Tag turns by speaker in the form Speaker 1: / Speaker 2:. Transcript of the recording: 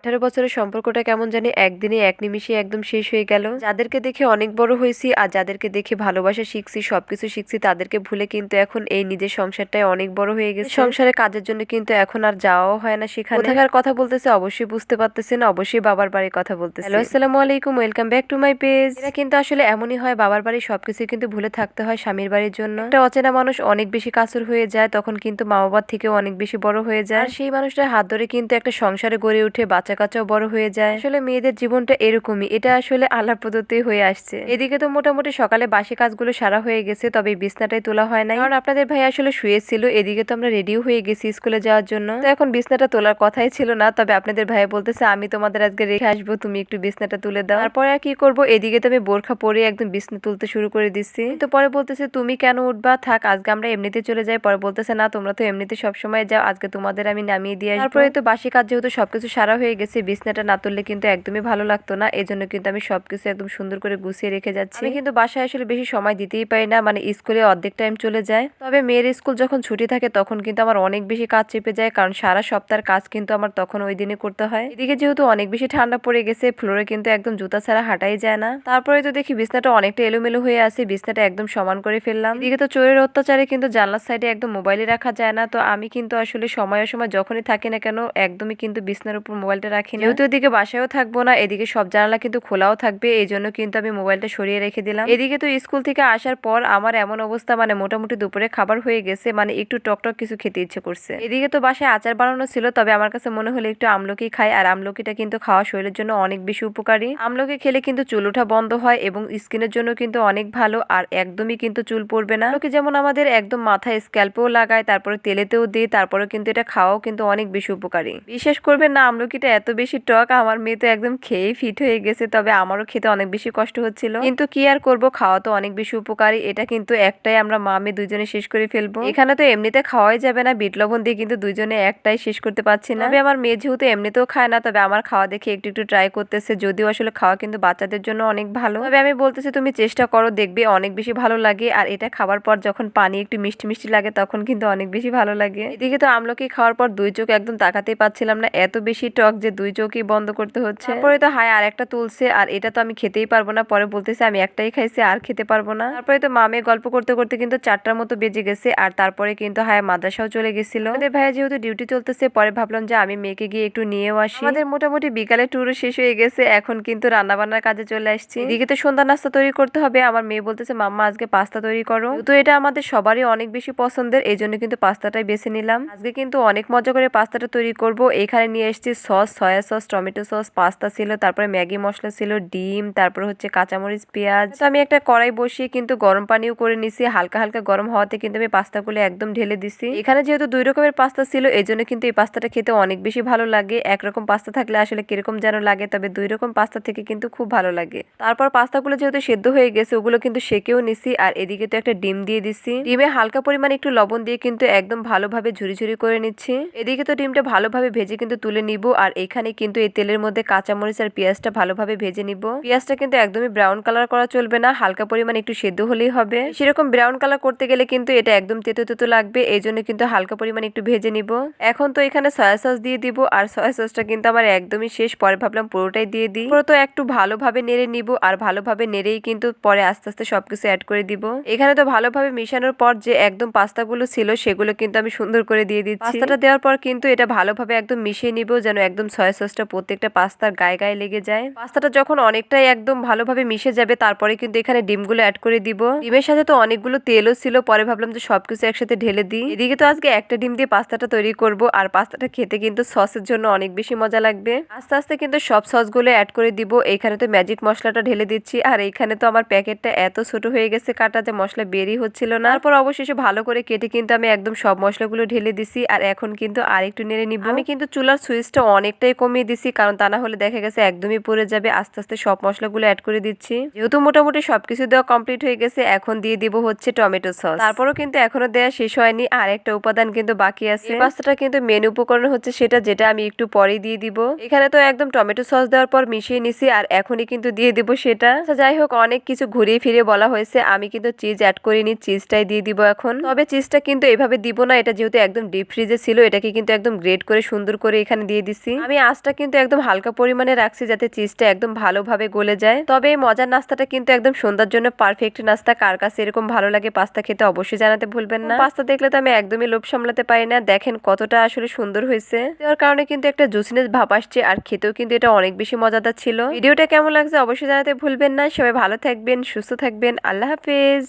Speaker 1: 18 বছরের সম্পর্কটা কেমন জানি একদিনে এক নিমিষে একদম শেষ হয়ে গেল। যাদেরকে দেখে অনেক বড় হয়েছি আর যাদেরকে দেখে ভালোবাসা শিখছি, সবকিছু শিখছি, তাদেরকে ভুলে কিন্তু এখন এই নিজের সংসারটাই অনেক বড় হয়ে গেছে। সংসারে কাজের জন্য কিন্তু এখন আর যাওয়াও হয় না সেখানে। কোথাকার কথা বলতেছে অবশ্যই বুঝতে পারতেছেন, অবশ্যই বাবার বাড়ির কথা বলতেছে। হ্যালো, আসসালামু আলাইকুম, welcome back to my page. এটা কিন্তু আসলে এমনই হয়, বাবার বাড়ির সবকিছু কিন্তু ভুলে থাকতে হয় স্বামীর বাড়ির জন্য। একটা অচেনা মানুষ অনেক বেশি কাছের হয়ে যায়, তখন কিন্তু মা বাবার থেকেও অনেক বেশি বড় হয়ে যায়। আর সেই মানুষটার হাত ধরে কিন্তু একটা সংসারে গড়ে উঠে বাচ্চা কাচ্চাও বড় হয়ে যায়। আসলে মেয়েদের জীবনটা এরকমই, এটা আসলে আল্লাহর প্রদত্তই হয়ে আসছে। এদিকে তো মোটামুটি সকালে বাসি কাজগুলো সারা হয়ে গেছে, তবে বিছনাটাই তোলা হয় নাই, কারণ আপনাদের ভাই আসলে শুয়েছিল। এদিকে তো আমরা রেডিও হয়ে গেছি স্কুলে যাওয়ার জন্য, তো এখন বিছনাটা তোলার কথাই ছিল না। তবে আপনাদের ভাই বলতেছে আমি তোমাদের আজকে রেখে আসবো, তুমি একটু বিছনাটা তুলে দাও। তারপরে আর কি করবো, এদিকে তো আমি বোরখা পরে একদম বিছনা তুলতে শুরু করে দিচ্ছি। তো পরে বলতেছে তুমি কেন উঠবা, থাক আজকে আমরা এমনিতে চলে যাই। পরে বলতেছে না, তোমরা তো এমনিতে সবসময় যাও, আজকে তোমাদের আমি নামিয়ে দিয়ে আসবো। তারপরে তো বাসি কাজ যেহেতু সবকিছু সারা হয়ে গেছে, বিছনাটা না তুললে কিন্তু একদমই ভালো লাগতো না। এই জন্য কিন্তু আমি সবকিছু একদম সুন্দর করে গুছিয়ে রেখে যাচ্ছি। আমি কিন্তু বাসায় আসলে বেশি সময় দিতেই পারি না, মানে স্কুলে অর্ধেক টাইম চলে যায়। তবে মেয়ের স্কুল যখন ছুটি থাকে তখন কিন্তু আমার অনেক বেশি কাজ চেপে যায়, কারণ সারা সপ্তাহের কাজ কিন্তু আমার তখন ওই দিনে করতে হয়। এদিকে যেহেতু অনেক বেশি ঠান্ডা পড়ে গেছে, ফ্লোরে কিন্তু একদম জুতা ছাড়া হাঁটাই যায় না। তারপরে তো দেখি বিছনাটা অনেকটা এলোমেলো হয়ে আছে, বিছনাটা একদম সমান করে ফেললাম। এদিকে তো চোরের অত্যাচারে কিন্তু জানলার সাইডে একদম মোবাইলে রাখা যায় না, তো আমি কিন্তু আসলে সময় সময় যখনই থাকি না কেন একদমই কিন্তু বিছনার উপর মোবাইলটা রাখি না। যেহেতু এদিকে বাসায়ও থাকবো না, এদিকে সব জানালা কিন্তু খোলাও থাকবে, এই জন্য কিন্তু আমি মোবাইলটা সরিয়ে রেখে দিলাম। এদিকে তো স্কুল থেকে আসার পর আমার এমন অবস্থা, মানে মোটামুটি দুপুরে খাবার হয়ে গেছে, মানে একটু টকটক কিছু খেতে ইচ্ছে করছে। এদিকে তো বাসায় আচার বানানো ছিল, তবে আমার কাছে মনে হলো একটু আমলকি খাই, আর আমলকিটা কিন্তু খাওয়া শরীরের জন্য অনেক বেশি উপকারী। আমলকি খেলে কিন্তু চুল ওঠা বন্ধ হয় এবং স্কিনের জন্য কিন্তু অনেক ভালো, আর একদমই কিন্তু চুল পড়বে না। আমলকি যেমন আমাদের একদম মাথায় স্ক্যাল্পেও লাগায়, তারপরে তেলেতেও দিই, তারপরে কিন্তু এটা খাওয়াও কিন্তু অনেক বেশি উপকারী। বিশ্বাস করবেন না, আমলকিটা এত বেশি টক, আমার মেয়ে তো একদম খেয়ে ফিট হয়ে গেছে। তবে আমারও খেতে অনেক বেশি কষ্ট হচ্ছিল, কিন্তু কি আর করব, খাওয়া তো অনেক বেশি উপকারী। এটা কিন্তু একটাই আমরা মা মেয়ে দুইজনে শেষ করে ফেলবো। এখানে তো এমনিতে খাওয়াই যাবে না, বিট লবণ দিয়ে কিন্তু দুইজনে একটাই শেষ করতে পারছি না। তবে আমার মেয়ে যেহেতু এমনিতেও খায় না, তবে আমার খাওয়া দেখে একটু একটু ট্রাই করতেছে, যদিও আসলে খাওয়া কিন্তু বাচ্চাদের জন্য অনেক ভালো। তবে আমি বলতেছি তুমি চেষ্টা করো, দেখবে অনেক বেশি ভালো লাগে। আর এটা খাবার পর যখন পানি একটু মিষ্টি মিষ্টি লাগে তখন কিন্তু অনেক বেশি ভালো লাগে। এদিকে তো আমলকি খাওয়ার পর দুই চোখ একদম তাকাতেই পাচ্ছিলাম না, এত বেশি টক যে দুই চোখই বন্ধ করতে হচ্ছে। তারপরে তো হায় আর একটা তুলছে, আর এটা তো আমি খেতেই পারবো না। পরে বলতেছে আমি একটাই খাইছি আর খেতে পারবো না। তারপরে তো মামে গল্প করতে করতে কিন্তু 4টার মতো বেজে গেছে, আর তারপরে কিন্তু হায় মাদ্রাসাও চলে গেছিল। আমাদের ভাইয়া যেহেতু ডিউটি চলতেছে, পরে ভাবলাম যে আমি মেয়েকে গিয়ে একটু নিয়েও আসি। আমাদের মোটামুটি বিকালে ট্যুরও শেষ হয়ে গেছে, এখন কিন্তু রান্না বান্নার কাজে চলে আসছি। এদিকে তো সন্ধ্যা নাস্তা তৈরি করতে হবে। আমার মেয়ে বলতেছে মাম্মা আজকে পাস্তা তৈরি করো, তো এটা আমাদের সবারই অনেক বেশি পছন্দের, এই জন্য কিন্তু পাস্তাটাই বেছে নিলাম। আজকে কিন্তু অনেক মজা করে পাস্তাটা তৈরি করব। এখানে নিয়ে এসেছি sauce, soya sauce, tomato sauce, pasta ছিল, তারপরে ম্যাগি মশলা ছিল, ডিম, তারপর হচ্ছে কাঁচামরিচ, পেঁয়াজ। তো আমি একটা কড়াই বসিয়ে কিন্তু গরম পানিও করে নিছি, হালকা হালকা গরম হওয়াতে কিন্তু আমি পাস্তাগুলো একদম ঢেলে দিছি। এখানে যেহেতু দুই রকমের পাস্তা ছিল, এই জন্য কিন্তু এই পাস্তাটা খেতে অনেক বেশি ভালো লাগে। একরকম পাস্তা থাকলে আসলে কিরকম যেন লাগে, তবে দুই রকম পাস্তা থেকে কিন্তু খুব ভালো লাগে। তারপর পাস্তাগুলো যেহেতু সেদ্ধ হয়ে গেছে, ওগুলো কিন্তু সেকেও নিছি। আর এদিকে তো একটা ডিম দিয়ে দিছি, ডিমে হালকা পরিমাণে একটু লবণ দিয়ে কিন্তু একদম ভালোভাবে ঝুরি ঝুরি করে নিচ্ছি। এদিকে তো ডিমটা ভালোভাবে ভেজে কিন্তু তুলে নিব, আর এখানে কিন্তু এই তেলের মধ্যে কাঁচামরিচ আর পেঁয়াজটা ভালোভাবে ভেজে নিব। পেঁয়াজটা কিন্তু একদমই ব্রাউন কালার করা চলবে না, হালকা পরিমাণে একটু সেদ্ধ হলেই হবে। সেরকম ব্রাউন কালার করতে গেলে কিন্তু এটা একদম তেতো তেতো লাগবে, এই জন্য কিন্তু হালকা পরিমাণে একটু ভেজে নিব। এখন তো এখানে সয়া সস দিয়ে দিব, আর সয়া সসটা কিন্তু আমার একদমই শেষ, পরে ভাবলাম পুরোটাই দিয়ে দিই। পুরো তো একটু ভালোভাবে নেড়ে নিব, আর ভালোভাবে নেড়েই কিন্তু পরে আস্তে আস্তে সবকিছু অ্যাড করে দিব। এখানে তো ভালোভাবে মিশানোর পর যে একদম পাস্তাগুলো ছিল সেগুলো কিন্তু আমি সুন্দর করে দিয়ে দিচ্ছি। পাস্তাটা দেওয়ার পর কিন্তু এটা ভালোভাবে একদম মিশিয়ে নিব, যেন একদম সয়া সসটা প্রত্যেকটা পাস্তার গায়ে গায়ে লেগে যায়। পাস্তাটা যখন অনেকটাই একদম ভালোভাবে মিশে যাবে, তারপরে কিন্তু এখানে ডিমগুলো অ্যাড করে দিব। ডিমের সাথে তো অনেকগুলো তেলও ছিল, পরে ভাবলাম যে সবকিছু একসাথে ঢেলে দিই। এদিকে তো আজকে একটা ডিম দিয়ে পাস্তাটা তৈরি করব, আর পাস্তাটা খেতে কিন্তু সসের জন্য অনেক বেশি মজা লাগবে। আস্তে আস্তে কিন্তু সব সসগুলো অ্যাড করে দিব। এখানে তো ম্যাজিক মশলাটা ঢেলে দিচ্ছি, আর এইখানে তো আমার প্যাকেটটা এত ছোট হয়ে গেছে কাটা যে মশলা বেরই হচ্ছিল না। তারপর অবশেষে ভালো করে কেটে কিন্তু আমি একদম সব মশলাগুলো ঢেলে দিছি, আর এখন কিন্তু আরেকটু নেড়ে নিব। আমি কিন্তু চুলার সুইচটা অনেকটাই কমিয়ে দিছি, কারণ তা না হলে দেখা গেছে একদমই পুড়ে যাবে। আস্তে আস্তে সব মশলাগুলো অ্যাড করে দিচ্ছি। যেহেতু মোটামুটি সবকিছু দেওয়া কমপ্লিট হয়ে গেছে, এখন দিয়ে দিব হচ্ছে টমেটো সস। তারপরও কিন্তু এখনো দেওয়া শেষ হয়নি, আর একটা উপাদান কিন্তু বাকি আছে। এই পাস্তাটা কিন্তু মেন উপকরণ হচ্ছে সেটা, যেটা আমি একটু পরে দিয়ে দিব। এখানে তো একদম টমেটো সস দেওয়ার পর মিশিয়ে নিছি, আর এখনই কিন্তু দিয়ে দিব সেটা। যাই হোক, অনেক কিছু ঘুরিয়ে ফিরিয়ে বলা হয়েছে, আমি কিন্তু চিজ অ্যাড করিনি, চিজটাই দিয়ে দিব এখন। তবে চিজটা কিন্তু এভাবে দিব না, এটা যেহেতু একদম ডিপ ফ্রিজে ছিল, এটাকে কিন্তু একদম গ্রেট করে সুন্দর করে এখানে দিয়ে দিছি। আমি আমি আঁচটা কিন্তু একদম হালকা পরিমাণে রাখছি যাতে চিজটা একদম ভালোভাবে গলে যায়। তবে এই মজার নাস্তাটা কিন্তু একদম সন্ধ্যার জন্য পারফেক্ট নাস্তা। কার কাছে এরকম ভালো লাগে পাস্তা খেতে অবশ্যই জানাতে ভুলবেন না। পাস্তা দেখলে তো আমি একদমই লোভ সামলাতে পারি না। দেখেন কতটা আসলে সুন্দর হয়েছে, দেওয়ার কারণে কিন্তু একটা জুসিনেস ভাব আসছে আর খেতেও কিন্তু এটা অনেক বেশি মজাদার ছিল। ভিডিওটা কেমন লাগছে অবশ্যই জানাতে ভুলবেন না। সবাই ভালো থাকবেন, সুস্থ থাকবেন, আল্লাহ হাফেজ।